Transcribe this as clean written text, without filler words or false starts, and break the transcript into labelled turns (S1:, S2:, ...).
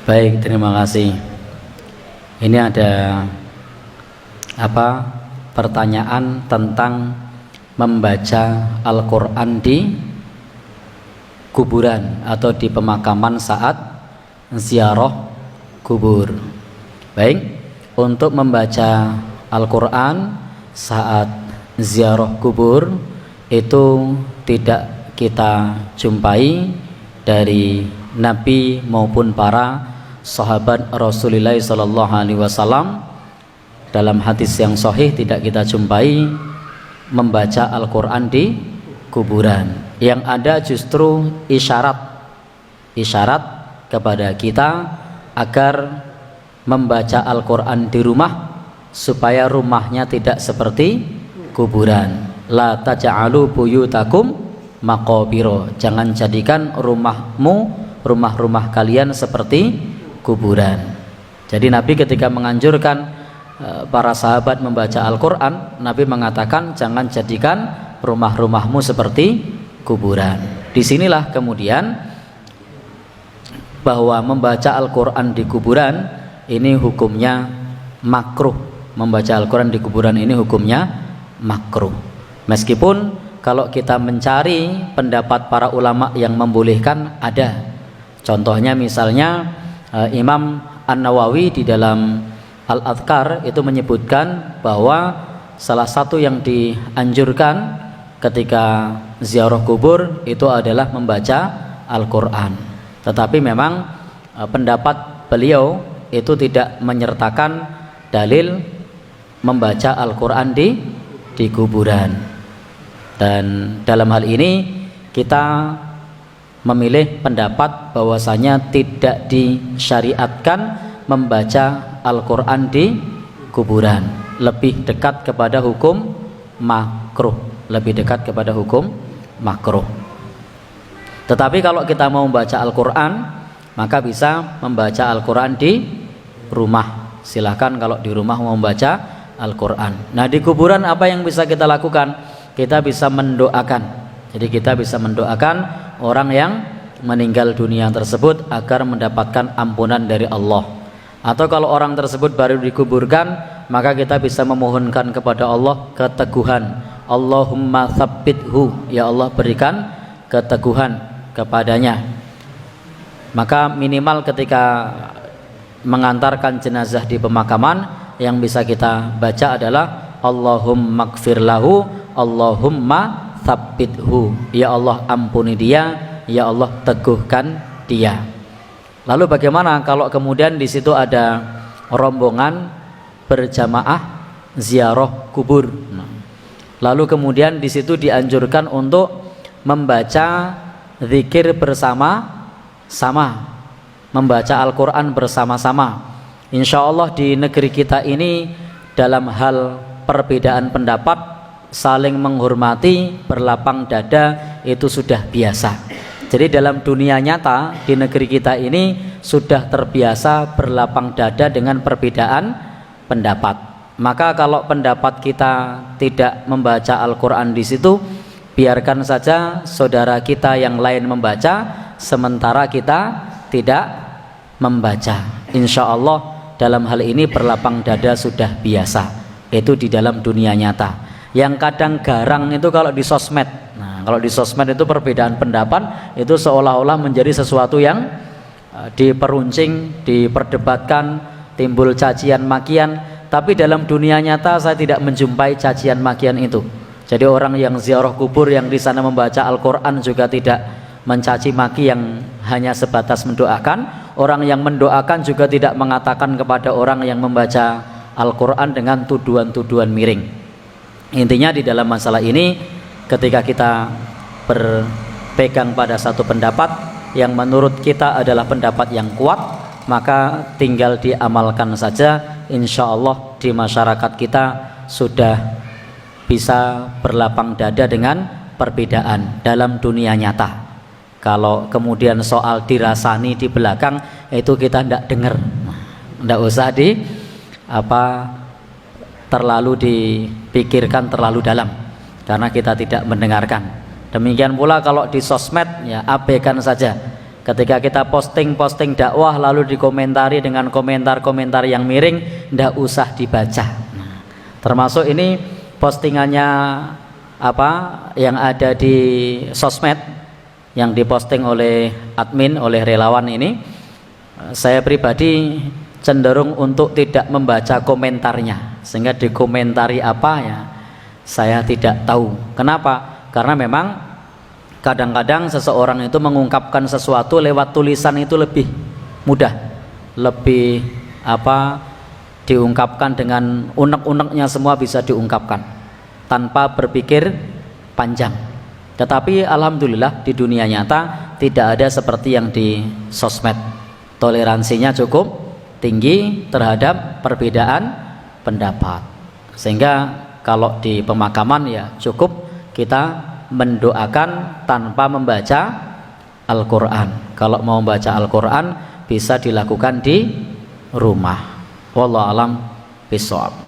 S1: Baik, terima kasih. Ini ada pertanyaan tentang membaca Al-Quran di kuburan atau di pemakaman saat ziarah kubur. Baik, untuk membaca Al-Quran saat ziarah kubur itu tidak kita jumpai dari Nabi maupun para sahabat Rasulullah SAW. Dalam hadis yang sahih tidak kita jumpai membaca Al-Quran di kuburan. Yang ada justru isyarat kepada kita agar membaca Al-Quran di rumah, supaya rumahnya tidak seperti kuburan. La taj'alu buyutakum maqabiro, jangan jadikan rumah-rumah kalian seperti kuburan. Jadi Nabi ketika menganjurkan para sahabat membaca Al-Quran, Nabi mengatakan jangan jadikan rumah-rumahmu seperti kuburan. Disinilah kemudian bahwa membaca Al-Quran di kuburan ini hukumnya makruh. Membaca Al-Quran di kuburan ini hukumnya makruh. Meskipun kalau kita mencari pendapat para ulama yang membolehkan, ada. Contohnya misalnya Imam An-Nawawi di dalam Al-Adhkar itu menyebutkan bahwa salah satu yang dianjurkan ketika ziarah kubur itu adalah membaca Al-Quran. Tetapi memang pendapat beliau itu tidak menyertakan dalil membaca Al-Quran di kuburan. Dan dalam hal ini kita memilih pendapat bahwasanya tidak disyariatkan membaca Al-Quran di kuburan, lebih dekat kepada hukum makruh, Tetapi kalau kita mau membaca Al-Quran, maka bisa membaca Al-Quran di rumah. Silahkan kalau di rumah mau membaca Al-Quran. Nah, di kuburan apa yang bisa kita lakukan? Kita bisa mendoakan. Jadi kita bisa mendoakan orang yang meninggal dunia tersebut agar mendapatkan ampunan dari Allah. Atau kalau orang tersebut baru dikuburkan, maka kita bisa memohonkan kepada Allah keteguhan. Allahumma tsabbithu, ya Allah berikan keteguhan kepadanya. Maka minimal ketika mengantarkan jenazah di pemakaman, yang bisa kita baca adalah Allahumma gfir lahu, Allahumma tsabbithu, ya Allah ampuni dia, ya Allah teguhkan dia. Lalu bagaimana kalau kemudian di situ ada rombongan berjamaah ziarah kubur? Lalu kemudian di situ dianjurkan untuk membaca zikir bersama-sama, membaca Al-Quran bersama-sama. Insya Allah di negeri kita ini dalam hal perbedaan pendapat, saling menghormati, berlapang dada itu sudah biasa. Jadi dalam dunia nyata di negeri kita ini sudah terbiasa berlapang dada dengan perbedaan pendapat. Maka kalau pendapat kita tidak membaca Al-Quran di situ, biarkan saja saudara kita yang lain membaca, sementara kita tidak membaca. Insya Allah dalam hal ini berlapang dada sudah biasa. Itu di dalam dunia nyata. Yang kadang garang itu kalau di sosmed. Nah, kalau di sosmed itu perbedaan pendapat itu seolah-olah menjadi sesuatu yang diperuncing, diperdebatkan, timbul cacian makian. Tapi dalam dunia nyata saya tidak menjumpai cacian makian itu. Jadi orang yang ziarah kubur yang di sana membaca Al-Quran juga tidak mencaci maki, yang hanya sebatas mendoakan. Orang yang mendoakan juga tidak mengatakan kepada orang yang membaca Al-Quran dengan tuduhan-tuduhan miring. Intinya di dalam masalah ini, ketika kita berpegang pada satu pendapat yang menurut kita adalah pendapat yang kuat, maka tinggal diamalkan saja. Insya Allah di masyarakat kita sudah bisa berlapang dada dengan perbedaan dalam dunia nyata. Kalau kemudian soal dirasani di belakang, itu kita tidak dengar, tidak usah terlalu dipikirkan terlalu dalam, karena kita tidak mendengarkan. Demikian pula kalau di sosmed, ya abaikan saja. Ketika kita posting dakwah lalu dikomentari dengan komentar-komentar yang miring, ndak usah dibaca. Nah, termasuk ini postingannya apa yang ada di sosmed yang diposting oleh admin, oleh relawan ini, saya pribadi cenderung untuk tidak membaca komentarnya, sehingga dikomentari apa ya saya tidak tahu. Kenapa? Karena memang kadang-kadang seseorang itu mengungkapkan sesuatu lewat tulisan itu lebih mudah, lebih diungkapkan dengan unek-uneknya, semua bisa diungkapkan tanpa berpikir panjang. Tetapi alhamdulillah di dunia nyata tidak ada seperti yang di sosmed. Toleransinya cukup tinggi terhadap perbedaan pendapat, sehingga kalau di pemakaman ya cukup kita mendoakan tanpa membaca Al-Quran. Kalau mau membaca Al-Quran bisa dilakukan di rumah. Wallahu a'lam bishawab.